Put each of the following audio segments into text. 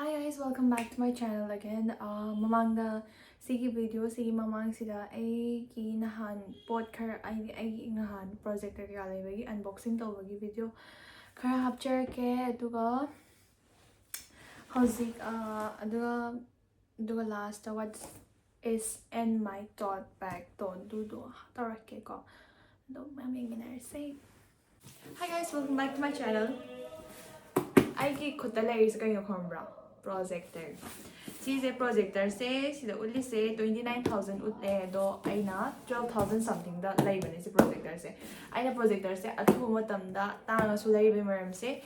Hi guys, welcome back to my channel again. Mamangda sigi video sigi mamang sida ai ki nahan pot khar ai nahan projector ka lebagi unboxing tawagi video khara hapchar ke aduga hozik aduga last what is in my tote bag to do tarake ko do maming say. Hi guys, welcome back to my channel. I get cut the layers going on projector. See the projector say the only say 29,000 do aina 12,000 something that label is projector say. Aina projector say at home tamda tanga su label meram say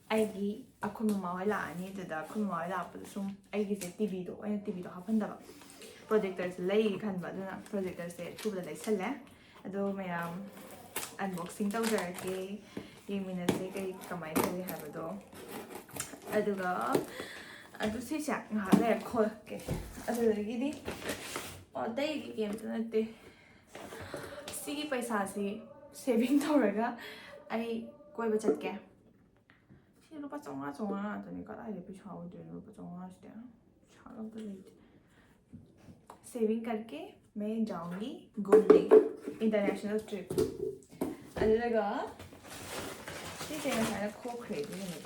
aigi akuma wala ani da akuma wala sum aigi say TV do aina TV do happen da projectors lay kan ba duna projector say tu da lay sala ado mayam unboxing tawjar ke yemina say kay kamay kali habado aduga adu si sak nga le khol ke adu gidi o dai gi game to nate si paisa si saving toraga ai koi ba chat ke si rupa chonga to ni ka ai le pi chaw de rupa chonga ste chaw to le saving करके मैं जाऊंगी घूमने international trip अदुगा सी से मैं खो खरीद लेने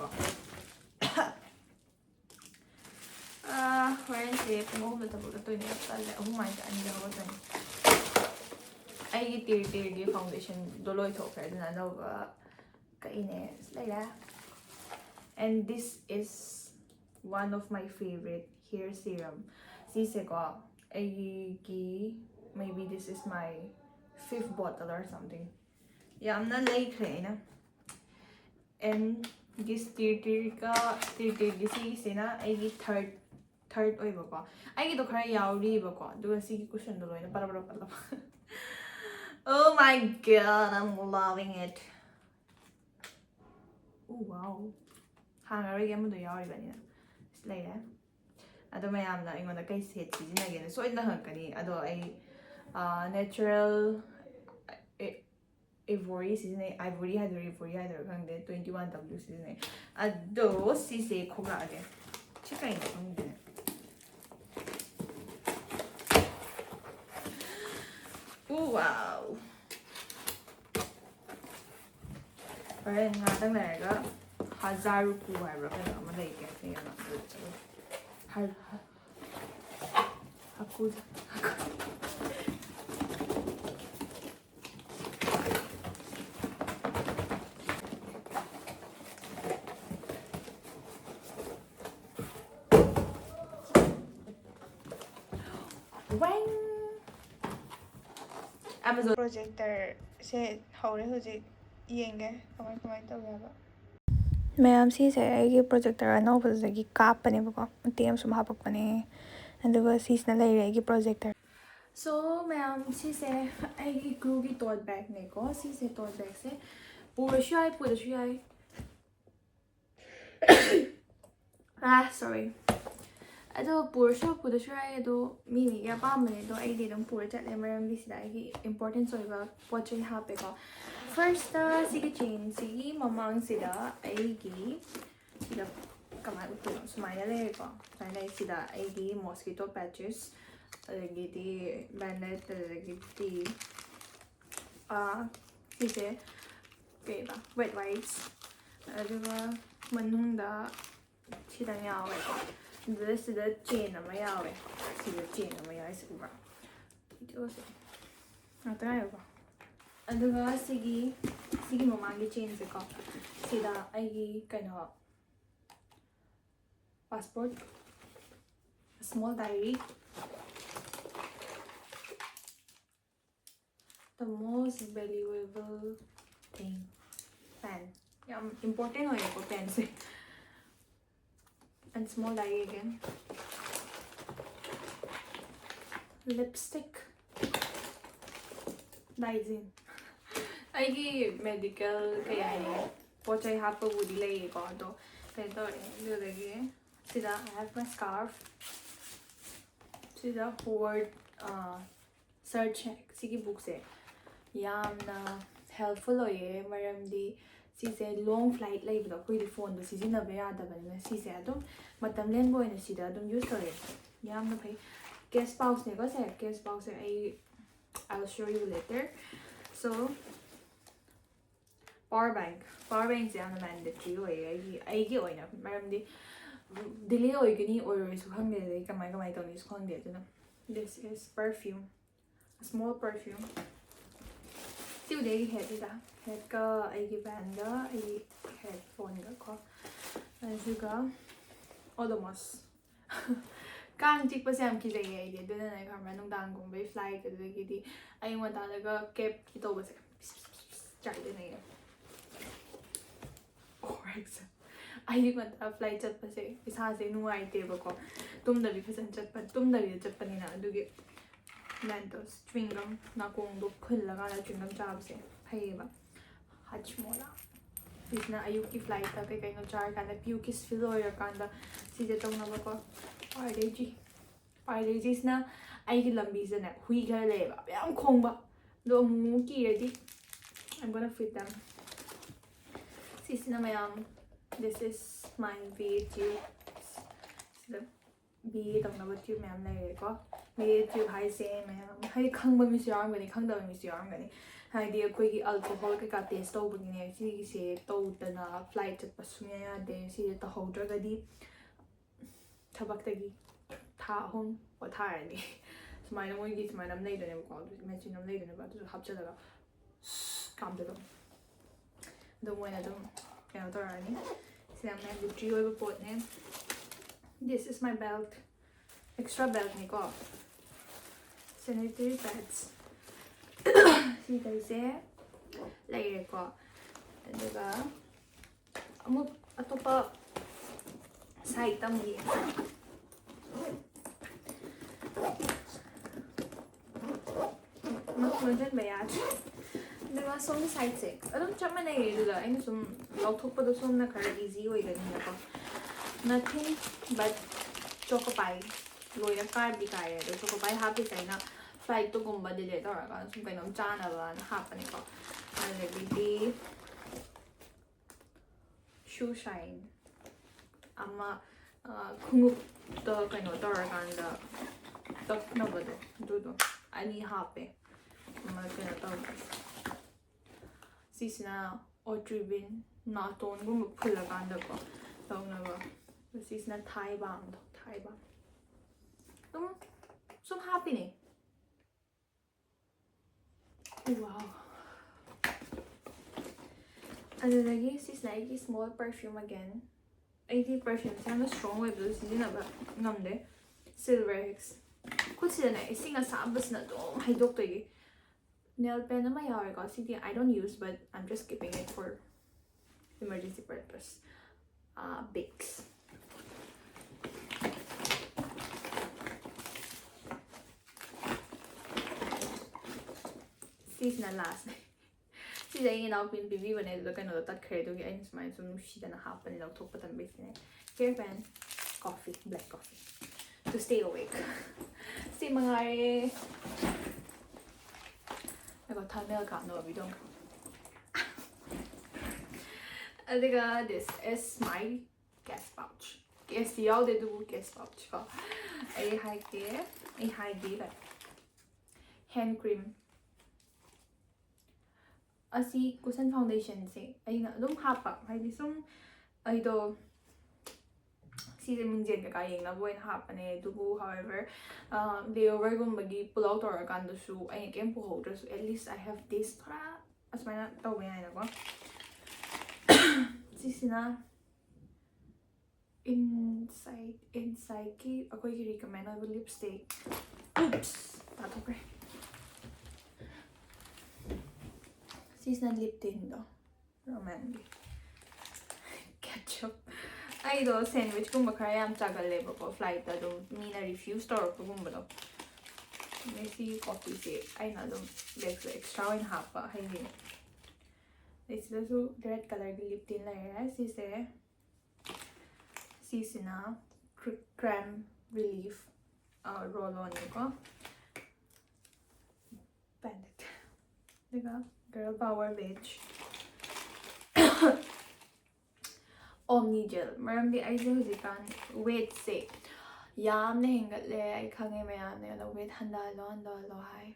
Wednesday, kung matapos ito niya pala, umay ka niya ako ito. Ay tiri foundation doloy to kaya na daw kainis layla. And this is one of my favorite hair serum. Sise ko ay maybe this is my 5th bottle or something. Yeah, I'm not like na. And this tiri si na ay third oy bako ai to khara yauri bako do si cushion do na para oh my god, I'm loving it. Oh wow, hangari am do yauri bani na slay da ado mayam na ingon da kai set si na gen so ina hankani ado ai natural ivory season ivory had kang de 21W season ado si se khoga age chikai na kang de oh wow. Alright, ngatang lega 1000 rupu haibra kaya ama leike kaya na hakud wang Amazon projector se hore hoje yenge kamai tawya ba mayam si se ai projector no phazagi kapane ba ko tem sum hapak pane aduga sis na lai ai projector so mayam si se ai glue gi tote bag ne ko si se tote bag se pura shai sorry ado pura puda shai ado mimi ya pa mane do ai de dam pura chat le maram bi sida ai importance oiba pochai hape ko first sigi chain sigi mamang sida ai gi sida kamai utu smile le ko sai sida ai gi mosquito patches agi di bandit agi di sise ke ba wet wipes aduga manungda sida yawe ko this is the chain of my yawe. See the chain of my eyes over. It was not I ever. And the sigi mamangi chains the cup. See that I kind of passport, a small diary. The most valuable thing, pen. Yeah, important or a pen say. And small diary again. Lipstick. Dysin. I medical kaya pochai hapa woody lay ko do. Kaya do lagi. Sida I have my scarf. Sida word search sige book se. Yam na helpful oye maram di sise long flight leibda koi di phone do sijinaba yadabanina sise adum matam lenbo ina sida adum use tore yamna phai case pouch ne ko se case pouch I'll show you later. So power bank is yamna mandatory oye aigi oina maramdi delay oigani or is khangde dai kamai tawni is khangde aduna this is perfume, a small perfume. See they head ida head ka aigi band da ai headphone ga ko ajuga almost kang tik pa sam ki jai ai de duna na khamra nung dang gum bai flight da gi di ai ma ta daga cap ki to ba se chai de nai correct ai ma ta flight chat pa se isa se nu ai te ba ko tum da bi phasan chat pa tum da bi chat pa ni na du gi Mentos chewing gum na kong do phul laga la chewing gum chab se phai ba hachmola isna ayuki flight ta kai no char kan da piu kis feel or kan da si je tong na ba ko parleji isna ai gi lambi se na hui ga le ba yam khong ba do mu ki ready I'm gonna feed them sisna mayam this is my video the be tong na ba tube ma'am lai ko me tube hai se ma'am hai khang ba mi syang ga ni khang da mi syang ga ni hai di koi gi alcohol ka test to bu ni si gi se to ta na flight chat pa sunya ya de si ta ho dra ga di thabak ta gi tha hom wa tha ra ni smai na moi gi smai nam nei da ne ko imagine nam nei da ne ba to hap cha da kam da do mo na do ya to ra ni si am na bu tri oi ba pot ne this is my belt extra belt ni ko sanitary pads si dai se lai re ko daga amuk atopa side tam gi mak mojan bayad daga som side se adum chama nei re da aina sum log thok pa do som na khara easy hoi ga ni ko nothing but choco pie loira car di kai do choco pie happy china flight to gumba delay to ra sum kai nom chana ba happen ko already shoe shine ama khungu to kai no to ra kan da tok no ba do ani happy ma kai no to sisna otribin na ton gum phula kan da ko to na ba this is not Thai bomb. So happy ne. Wow. And then again, this is like a small perfume again. 80 perfumes. I'm a strong way, but this is not a Silver X. Could see that I sing a sambas na do. I doctor nail pen na my city I don't use, but I'm just keeping it for emergency purpose. Bakes. This is the last. This is now been busy when I look at that credo. I just mind some shit and a half and I'll talk about them basically. Here pen, coffee, black coffee. To stay awake. See my I got time milk out, no we don't. I think this is my gas pouch. Guess the all they do gas pouch. A high gear, hand cream. Asi cushion foundation se ai na dum hapa hai di sum ai do si de ming jen ka yeng na boin hapa ne du however layover gum bagi pull out or kan do su ai kem pu ho so at least I have this thra as my na to ai na ko sisina inside ki akoi ki recommend I lipstick oops that's okay. This is not lip tint though. Romantic. Ketchup. I do sandwich kung bakara am chagal lebo ko flight da do mina refuse store ko kung bado. Messi coffee se I na do extra in half pa hai ni. This is also red color ki lip tint la hai. This is na creme relief roll on ko. Bandit. Diba? Girl power beige. Omni Gel ꯃꯔꯝꯗꯤ ꯑꯩꯁꯦ ꯍꯧꯖꯤꯛꯀꯥꯟ ꯋꯦꯠꯁꯦ ꯌꯥꯝꯅ ꯍꯦꯟꯒꯠꯂꯦ ꯑꯩ ꯈꯪꯉꯦ ꯃꯌꯥꯝꯅ ꯑꯗꯣ ꯋꯦꯠ ꯍꯟꯊꯍꯜꯂꯣ ꯍꯥꯏ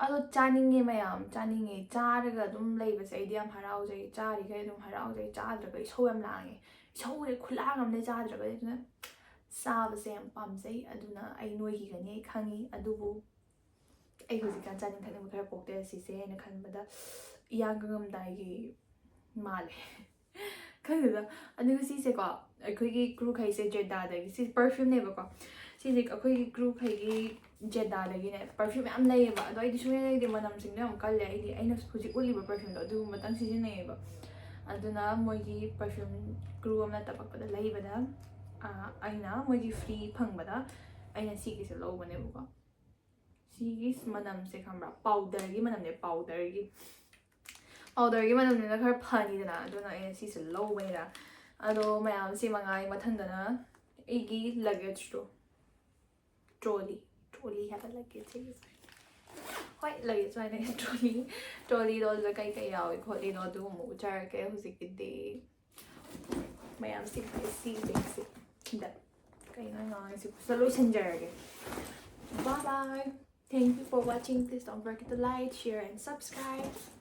ꯑꯗꯣ ꯆꯥꯅꯤꯡꯉꯦ ꯃꯌꯥꯝ ꯆꯥꯅꯤꯡꯉꯦ ꯆꯥꯔꯒ ꯑꯗꯨꯝ ꯂꯩꯕꯁꯦ ꯑꯩꯗꯤ ꯌꯥꯝ ꯍꯔꯥꯎꯖꯩ ꯆꯥꯔꯤꯈꯩ ꯑꯗꯨꯝ ꯍꯔꯥꯎꯖꯩ ꯆꯥꯗ꯭ꯔꯒ ꯏꯁꯧ ꯌꯥꯝ ꯂꯥꯡꯉꯦ ꯏꯁꯧꯁꯦ ꯈꯨꯂꯥꯡ ꯑꯃꯅꯦ ꯆꯥꯗ꯭ꯔꯒꯗꯤ ꯑꯗꯨꯅ ꯆꯥꯕꯁꯦ ꯌꯥꯝ ꯄꯥꯝꯖꯩ ꯑꯗꯨꯅ ꯑꯩ ꯅꯣꯏꯈꯤꯒꯅꯤ ꯑꯩ ꯈꯪꯉꯤ ꯑꯗꯨꯕꯨ ꯑꯩ ꯍꯧꯖꯤꯛꯀꯥꯟ ꯆꯥꯅꯤꯡ ꯊꯛꯅꯤꯡꯕ ꯈꯔ ꯄꯣꯛꯇꯦ ꯁꯤꯁꯦ ꯑꯩꯅ ꯈꯟꯕꯗ ꯏꯌꯥꯡ ꯀꯪꯉꯝꯗꯥꯏꯒꯤ ꯃꯥꯜꯂꯦ ꯈꯪꯗꯦꯗ ꯑꯗꯨꯒ ꯁꯤꯁꯦꯀꯣ ꯑꯩꯈꯣꯏꯒꯤ ꯀ꯭ꯔꯨꯈꯩꯁꯦ ꯖꯦꯗꯥꯗꯒꯤ ꯁꯤ ꯄꯔꯐ꯭ꯌꯨꯝꯅꯦꯕꯀꯣ ꯁꯤꯁꯦ ꯑꯩꯈꯣꯏꯒꯤ ꯀ꯭ꯔꯨꯈꯩꯒꯤ ꯖꯦꯗꯥꯗꯒꯤꯅꯦ ꯄꯔꯐ꯭ꯌꯨꯝ ꯌꯥꯝ ꯂꯩꯌꯦꯕ ꯑꯗꯣ ꯑꯩꯗꯤ ꯁꯨꯡꯂꯩ ꯂꯩꯇꯦ ꯃꯅꯝꯁꯤꯡꯗꯣ ꯌꯥꯝ ꯀꯜꯂꯦ ꯑꯩꯅ ꯍꯧꯖꯤꯛ ꯎꯠꯂꯤꯕ ꯄꯔꯐ꯭ꯌꯨꯝꯗꯣ ꯑꯗꯨꯒꯨꯝꯕꯇꯪ ꯁꯤꯖꯤꯟꯅꯩꯌꯦꯕ ꯑꯗꯨꯅ ꯃꯣꯏꯒꯤ ꯄꯔꯐ꯭ꯌꯨꯝ ꯀ꯭ꯔꯨ ꯑꯃꯅ ꯇꯄꯛꯄꯗ ꯂꯩꯕꯗ ꯑꯩꯅ ꯃꯣꯏꯒꯤ ꯐ꯭री ꯐꯪꯕꯗ ꯑꯩꯅ ꯁꯤꯒꯤꯁꯦ ꯂꯧꯕꯅꯦꯕꯀꯣ ꯁꯤꯒꯤ ꯃꯅꯝꯁꯦ ꯈꯪꯕ꯭ꯔꯥ ꯄꯥꯎꯗꯔꯒꯤ ꯃꯅꯝꯅꯦ ꯄꯥꯎꯗꯔꯒꯤ ꯃꯅꯝꯅꯤꯅ ꯈꯔ ꯐꯅꯤꯗꯅ ꯑꯗꯨꯅ ꯑꯩꯅ ꯁꯤꯁꯦ ꯂꯧꯕꯅꯤꯗ ꯑꯗꯣ ꯃꯌꯥꯝ ꯁꯤ ꯃꯉꯥꯏ ꯃꯊꯪꯗꯅ ꯑꯩꯒꯤ ꯂꯒꯦꯖꯇꯣ ꯇ꯭ꯔꯣꯂꯤ ꯍꯥꯏꯕ ꯂꯒꯦꯖꯁꯦ ꯍꯣꯏ ꯂꯒꯦꯖ ꯁꯨꯃꯥꯏꯅ ꯇ꯭ꯔꯣꯂꯤꯗꯣ ꯑꯗꯨꯗ ꯀꯩꯀꯩ ꯌꯥꯎꯏ ꯈꯣꯠꯂꯤꯅꯣ ꯑꯗꯨꯒꯨꯝꯕ ꯎꯠꯆꯔꯛꯀꯦ ꯍꯧꯖꯤꯛꯀꯤꯗꯤ ꯃꯌꯥꯝ ꯁꯤꯁꯦ ꯁꯤꯗ ꯀꯩꯅꯣ ꯉꯥꯡꯉꯤꯁꯤ ꯁꯤꯗ ꯂꯣꯏꯁꯤꯟꯖꯔꯒꯦ Bye bye. Thank you for watching. Please don't forget to like, share, and subscribe.